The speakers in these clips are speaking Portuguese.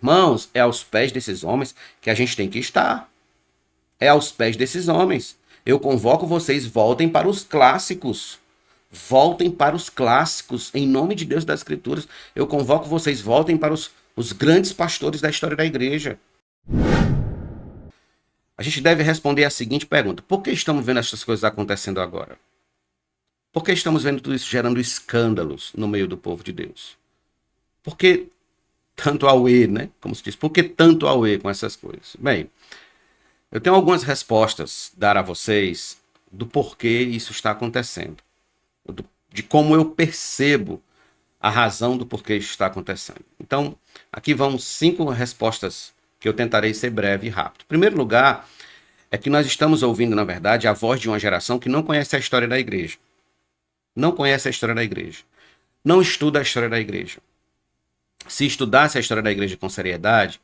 Irmãos, é aos pés desses homens que a gente tem que estar. É aos pés desses homens. Eu convoco vocês, voltem para os clássicos. Voltem para os clássicos, em nome de Deus das Escrituras. Eu convoco vocês, voltem para os grandes pastores da história da igreja. A gente deve responder a seguinte pergunta: por que estamos vendo essas coisas acontecendo agora? Por que estamos vendo tudo isso gerando escândalos no meio do povo de Deus? Por que tanto auê, né? Como se diz, por que tanto auê com essas coisas? Bem, eu tenho algumas respostas a dar a vocês do porquê isso está acontecendo, de como eu percebo a razão do porquê isso está acontecendo. Então, aqui vão 5 respostas que eu tentarei ser breve e rápido. Em primeiro lugar, é que nós estamos ouvindo, na verdade, a voz de uma geração que não conhece a história da igreja. Não conhece a história da igreja. Não estuda a história da igreja. Se estudasse a história da igreja com seriedade,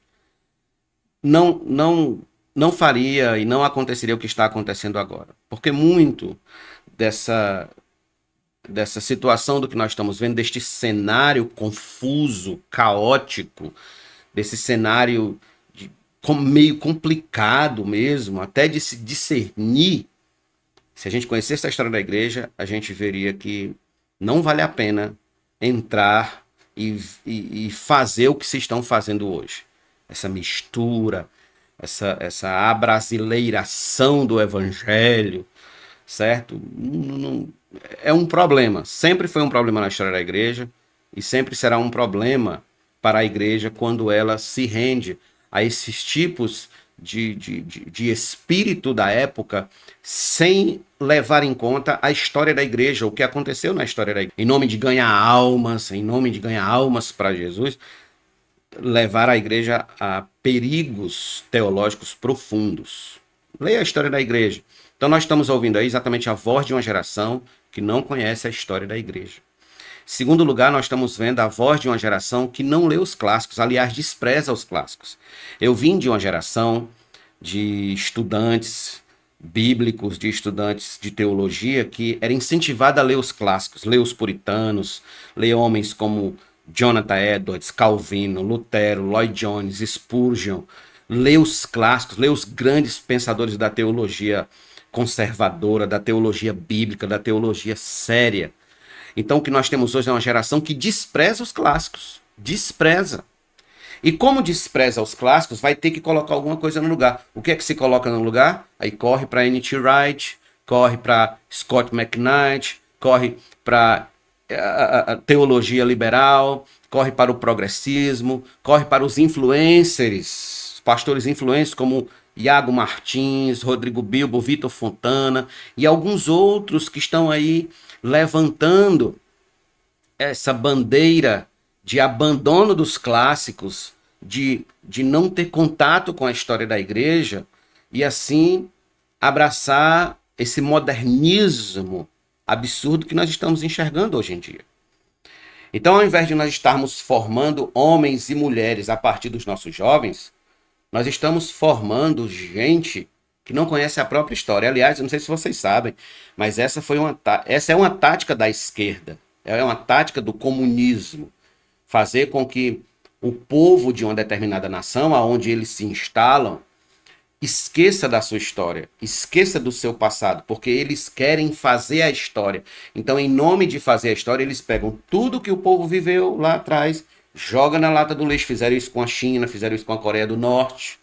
não faria e não aconteceria o que está acontecendo agora. Porque muito dessa situação do que nós estamos vendo, deste cenário confuso, caótico, desse cenário meio complicado mesmo, até de se discernir. Se a gente conhecesse a história da igreja, a gente veria que não vale a pena entrar e fazer o que se estão fazendo hoje. Essa mistura, essa abrasileiração do evangelho, certo? É um problema. Sempre foi um problema na história da igreja e sempre será um problema para a igreja quando ela se rende a esses tipos de espírito da época sem levar em conta a história da igreja, o que aconteceu na história da igreja. Em nome de ganhar almas para Jesus, levar a igreja a perigos teológicos profundos. Leia a história da igreja. Então nós estamos ouvindo aí exatamente a voz de uma geração que não conhece a história da igreja. Em segundo lugar, nós estamos vendo a voz de uma geração que não lê os clássicos, aliás, despreza os clássicos. Eu vim de uma geração de estudantes bíblicos, de estudantes de teologia, que era incentivada a ler os clássicos, ler os puritanos, ler homens como Jonathan Edwards, Calvino, Lutero, Lloyd Jones, Spurgeon, ler os clássicos, ler os grandes pensadores da teologia conservadora, da teologia bíblica, da teologia séria. Então o que nós temos hoje é uma geração que despreza os clássicos, despreza. E como despreza os clássicos, vai ter que colocar alguma coisa no lugar. O que é que se coloca no lugar? Aí corre para N.T. Wright, corre para Scott McKnight, corre para a teologia liberal, corre para o progressismo, corre para os influencers, pastores influencers como Iago Martins, Rodrigo Bilbo, Vitor Fontana e alguns outros que estão aí levantando essa bandeira de abandono dos clássicos, de não ter contato com a história da igreja e assim abraçar esse modernismo absurdo que nós estamos enxergando hoje em dia. Então, ao invés de nós estarmos formando homens e mulheres a partir dos nossos jovens, nós estamos formando gente que não conhece a própria história. Aliás, eu não sei se vocês sabem, mas essa é uma tática da esquerda, é uma tática do comunismo, fazer com que o povo de uma determinada nação, aonde eles se instalam, esqueça da sua história, esqueça do seu passado, porque eles querem fazer a história. Então, em nome de fazer a história, eles pegam tudo que o povo viveu lá atrás, joga na lata do lixo. Fizeram isso com a China, fizeram isso com a Coreia do Norte,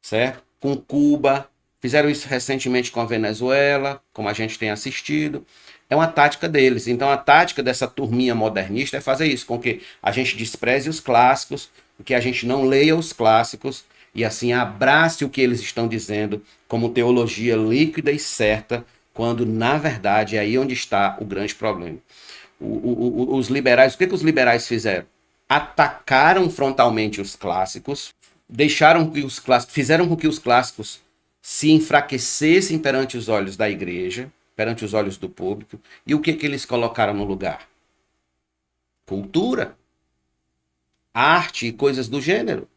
certo? Com Cuba, fizeram isso recentemente com a Venezuela, como a gente tem assistido. É uma tática deles. Então, a tática dessa turminha modernista é fazer isso, com que a gente despreze os clássicos, que a gente não leia os clássicos e assim abrace o que eles estão dizendo como teologia líquida e certa, quando na verdade é aí onde está o grande problema. Os liberais, o que os liberais fizeram? Atacaram frontalmente os clássicos, deixaram que os clássicos, fizeram com que os clássicos se enfraquecessem perante os olhos da igreja, perante os olhos do público. E o que eles colocaram no lugar? Cultura, arte e coisas do gênero.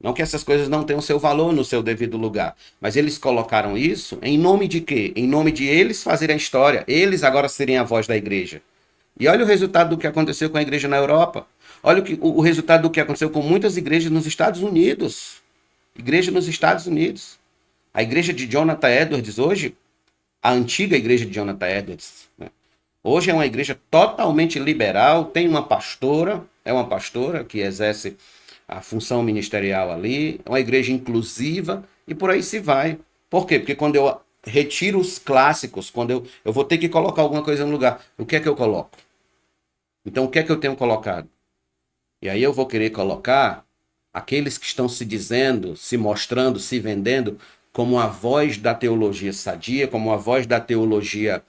Não que essas coisas não tenham seu valor no seu devido lugar, mas eles colocaram isso em nome de quê? Em nome de eles fazerem a história, eles agora serem a voz da igreja. E olha o resultado do que aconteceu com a igreja na Europa. Olha o resultado do que aconteceu com muitas igrejas nos Estados Unidos. Igreja nos Estados Unidos. A igreja de Jonathan Edwards hoje, a antiga igreja de Jonathan Edwards, né? Hoje é uma igreja totalmente liberal, tem uma pastora, é uma pastora que exerce a função ministerial ali, é uma igreja inclusiva e por aí se vai. Por quê? Porque quando eu retiro os clássicos, quando eu vou ter que colocar alguma coisa no lugar, o que é que eu coloco? Então, o que é que eu tenho colocado? E aí eu vou querer colocar aqueles que estão se dizendo, se mostrando, se vendendo como a voz da teologia sadia, como a voz da teologia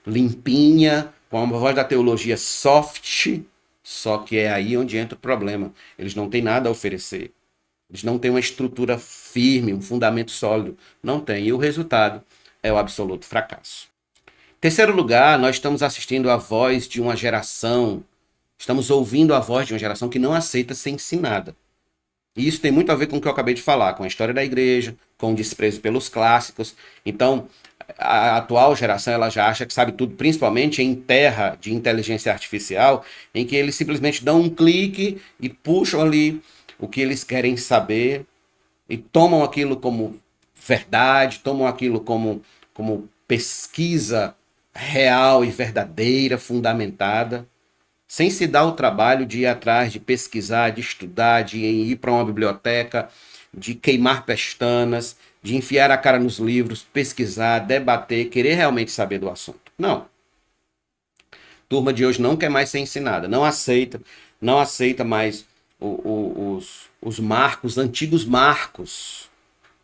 limpinha, como a voz da teologia soft, só que é aí onde entra o problema. Eles não têm nada a oferecer. Eles não têm uma estrutura firme, um fundamento sólido. Não tem. E o resultado é o absoluto fracasso. Terceiro lugar, nós estamos assistindo a voz de uma geração, estamos ouvindo a voz de uma geração que não aceita ser ensinada. E isso tem muito a ver com o que eu acabei de falar, com a história da igreja, com o desprezo pelos clássicos. Então, a atual geração ela já acha que sabe tudo, principalmente em terra de inteligência artificial, em que eles simplesmente dão um clique e puxam ali o que eles querem saber e tomam aquilo como verdade, tomam aquilo como pesquisa real e verdadeira, fundamentada, sem se dar o trabalho de ir atrás, de pesquisar, de estudar, de ir para uma biblioteca, de queimar pestanas, de enfiar a cara nos livros, pesquisar, debater, querer realmente saber do assunto. Não. Turma de hoje não quer mais ser ensinada, não aceita mais os marcos, antigos marcos,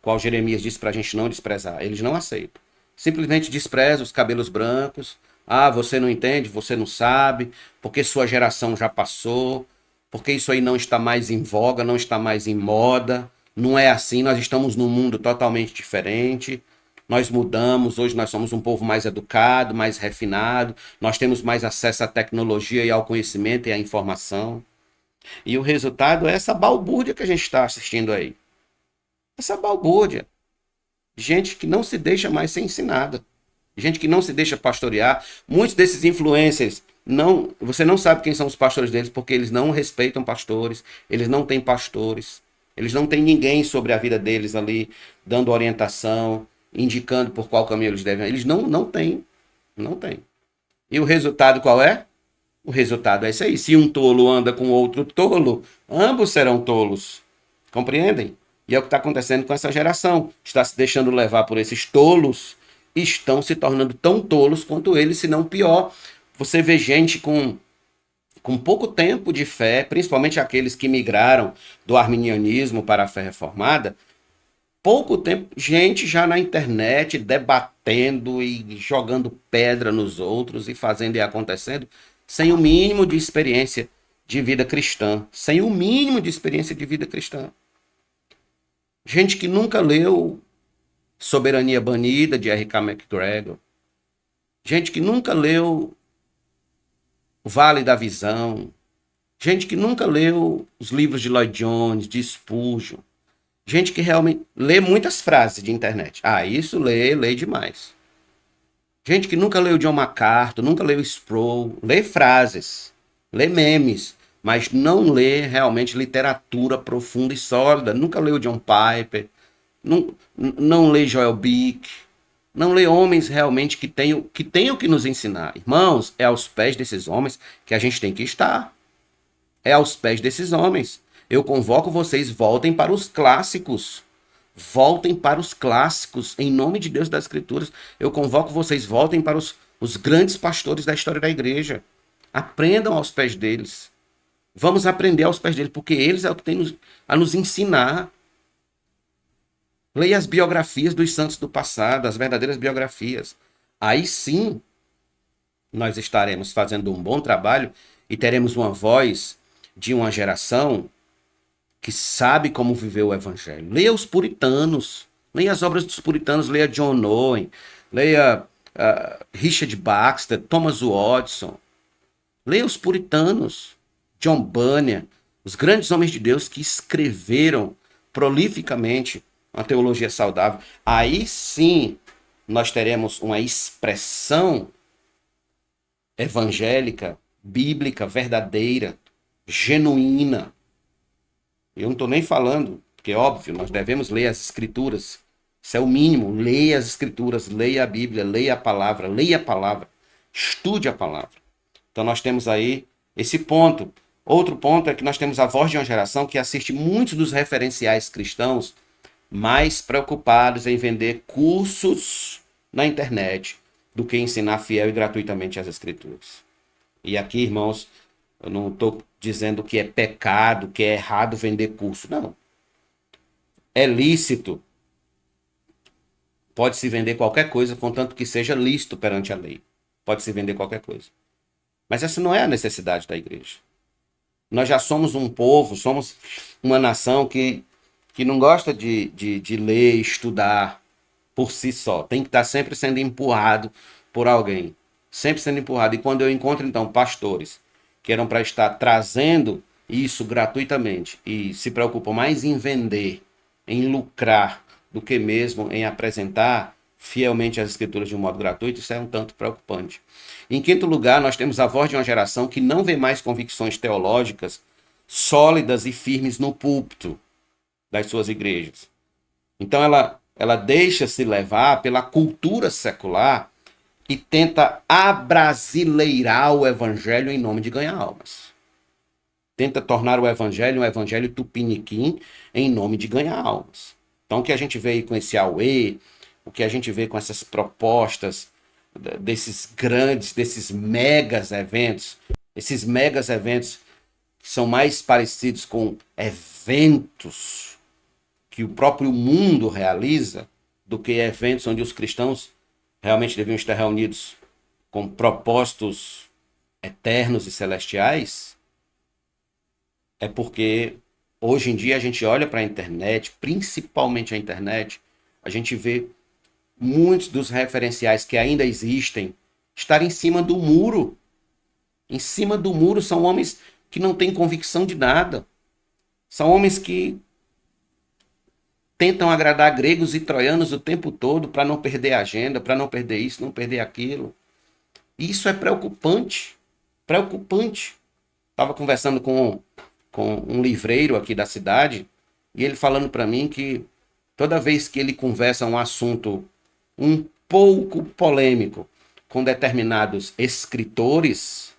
qual Jeremias disse para a gente não desprezar. Eles não aceitam. Simplesmente despreza os cabelos brancos. Ah, você não entende, você não sabe, porque sua geração já passou, porque isso aí não está mais em voga, não está mais em moda. Não é assim, nós estamos num mundo totalmente diferente. Nós mudamos, hoje nós somos um povo mais educado, mais refinado, nós temos mais acesso à tecnologia e ao conhecimento e à informação. E o resultado é essa balbúrdia que a gente está assistindo aí. Essa balbúrdia. Gente que não se deixa mais ser ensinada. Gente que não se deixa pastorear. Muitos desses influencers, não, você não sabe quem são os pastores deles, porque eles não respeitam pastores, eles não têm pastores, eles não têm ninguém sobre a vida deles ali, dando orientação, indicando por qual caminho eles devem. Eles não têm. Não têm. E o resultado qual é? O resultado é isso aí. Se um tolo anda com outro tolo, ambos serão tolos. Compreendem? E é o que está acontecendo com essa geração. Está se deixando levar por esses tolos e estão se tornando tão tolos quanto eles, se não pior. Você vê gente com pouco tempo de fé, principalmente aqueles que migraram do arminianismo para a fé reformada, pouco tempo, gente já na internet debatendo e jogando pedra nos outros e fazendo e acontecendo, sem o mínimo de experiência de vida cristã. Sem o mínimo de experiência de vida cristã. Gente que nunca leu Soberania Banida, de R.K. McGregor. Gente que nunca leu O Vale da Visão. Gente que nunca leu os livros de Lloyd Jones, de Spurgeon. Gente que realmente lê muitas frases de internet. Ah, isso lê demais. Gente que nunca leu John MacArthur, nunca leu Sproul, lê frases, lê memes, mas não lê realmente literatura profunda e sólida. Nunca leu John Piper, não lê Joel Bick, não lê homens realmente que tenham que nos ensinar. Irmãos, é aos pés desses homens que a gente tem que estar. É aos pés desses homens. Eu convoco vocês, voltem para os clássicos. Voltem para os clássicos, em nome de Deus das Escrituras. Eu convoco vocês, voltem para os grandes pastores da história da igreja. Aprendam aos pés deles. Vamos aprender aos pés deles, porque eles é o que tem a nos ensinar. Leia as biografias dos santos do passado, as verdadeiras biografias. Aí sim, nós estaremos fazendo um bom trabalho e teremos uma voz de uma geração que sabe como viver o evangelho. Leia os puritanos, leia as obras dos puritanos, leia John Owen, leia Richard Baxter, Thomas Watson. Leia os puritanos, John Bunyan, os grandes homens de Deus que escreveram prolificamente uma teologia saudável. Aí sim nós teremos uma expressão evangélica, bíblica, verdadeira, genuína. Eu não estou nem falando, porque é óbvio, nós devemos ler as Escrituras. Isso é o mínimo. Leia as Escrituras, leia a Bíblia, leia a palavra, estude a palavra. Então nós temos aí esse ponto. Outro ponto é que nós temos a voz de uma geração que assiste muitos dos referenciais cristãos mais preocupados em vender cursos na internet do que ensinar fiel e gratuitamente as Escrituras. E aqui, irmãos, eu não estou dizendo que é pecado, que é errado vender curso. Não. É lícito. Pode-se vender qualquer coisa, contanto que seja lícito perante a lei. Pode-se vender qualquer coisa. Mas essa não é a necessidade da igreja. Nós já somos um povo, somos uma nação que não gosta de ler, estudar por si só. Tem que estar sempre sendo empurrado por alguém. Sempre sendo empurrado. E quando eu encontro, então, pastores que eram para estar trazendo isso gratuitamente e se preocupam mais em vender, em lucrar, do que mesmo em apresentar fielmente as Escrituras de um modo gratuito, isso é um tanto preocupante. Em quinto lugar, nós temos a voz de uma geração que não vê mais convicções teológicas sólidas e firmes no púlpito das suas igrejas. Então ela deixa-se levar pela cultura secular e tenta abrasileirar o evangelho em nome de ganhar almas. Tenta tornar o evangelho um evangelho tupiniquim em nome de ganhar almas. Então o que a gente vê aí com esse Aue, o que a gente vê com essas propostas desses grandes, desses megas eventos que são mais parecidos com eventos que o próprio mundo realiza do que eventos onde os cristãos realmente deviam estar reunidos com propósitos eternos e celestiais, é porque hoje em dia a gente olha para a internet, principalmente a internet, a gente vê muitos dos referenciais que ainda existem estar em cima do muro. Em cima do muro são homens que não têm convicção de nada. São homens que tentam agradar gregos e troianos o tempo todo para não perder a agenda, para não perder isso, não perder aquilo. E isso é preocupante. Preocupante. Estava conversando com um livreiro aqui da cidade e ele falando para mim que toda vez que ele conversa um assunto um pouco polêmico com determinados escritores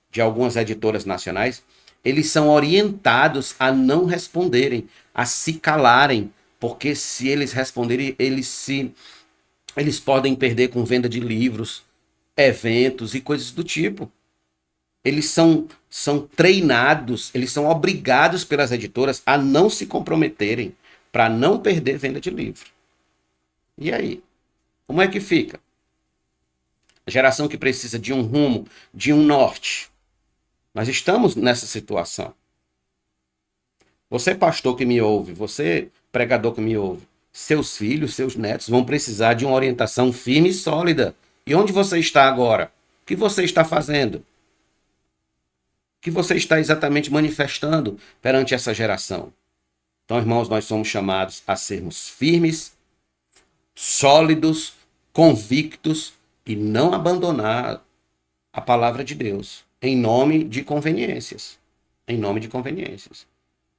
de algumas editoras nacionais, eles são orientados a não responderem, a se calarem, porque se eles responderem, eles podem perder com venda de livros, eventos e coisas do tipo. Eles são treinados, eles são obrigados pelas editoras a não se comprometerem para não perder venda de livro. E aí? Como é que fica? A geração que precisa de um rumo, de um norte. Nós estamos nessa situação. Você, pastor que me ouve, você, pregador que me ouve, seus filhos, seus netos vão precisar de uma orientação firme e sólida. E onde você está agora? O que você está fazendo? O que você está exatamente manifestando perante essa geração? Então, irmãos, nós somos chamados a sermos firmes, sólidos, convictos e não abandonar a palavra de Deus em nome de conveniências. Em nome de conveniências.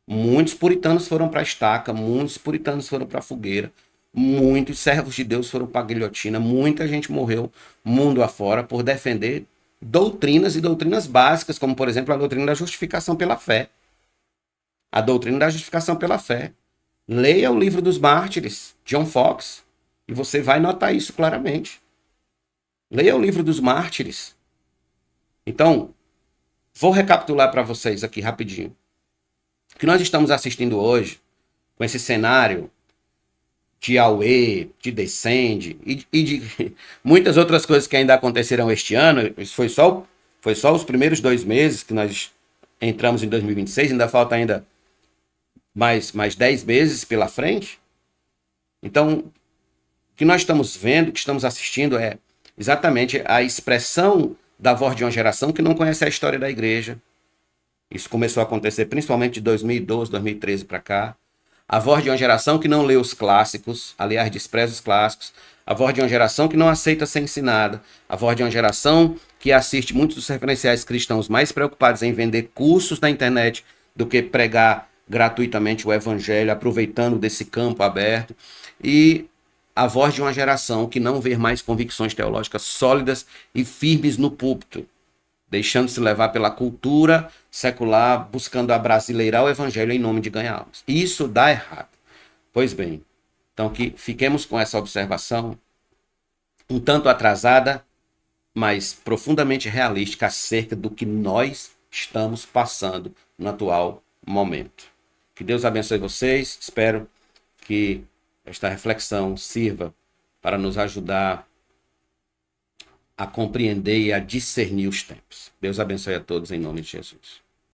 Muitos puritanos foram para a estaca, muitos puritanos foram para a fogueira, muitos servos de Deus foram para a guilhotina, muita gente morreu mundo afora por defender doutrinas e doutrinas básicas, como, por exemplo, a doutrina da justificação pela fé. A doutrina da justificação pela fé. Leia o livro dos mártires, John Fox, e você vai notar isso claramente. Leia o livro dos mártires. Então, vou recapitular para vocês aqui rapidinho. O que nós estamos assistindo hoje, com esse cenário de Aue, de Descende e de muitas outras coisas que ainda acontecerão este ano, isso foi só os primeiros 2 meses que nós entramos em 2026, ainda falta ainda mais 10 meses pela frente. Então, o que nós estamos vendo, o que estamos assistindo é exatamente a expressão da voz de uma geração que não conhece a história da igreja. Isso começou a acontecer principalmente de 2012, 2013 para cá. A voz de uma geração que não lê os clássicos, aliás, despreza os clássicos. A voz de uma geração que não aceita ser ensinada. A voz de uma geração que assiste muitos dos referenciais cristãos mais preocupados em vender cursos na internet do que pregar gratuitamente o evangelho, aproveitando desse campo aberto, e a voz de uma geração que não vê mais convicções teológicas sólidas e firmes no púlpito, deixando-se levar pela cultura secular, buscando abrasileirar o evangelho em nome de ganhar almas. Isso dá errado. Pois bem, então que fiquemos com essa observação um tanto atrasada, mas profundamente realística acerca do que nós estamos passando no atual momento. Que Deus abençoe vocês. Espero que esta reflexão sirva para nos ajudar a compreender e a discernir os tempos. Deus abençoe a todos em nome de Jesus.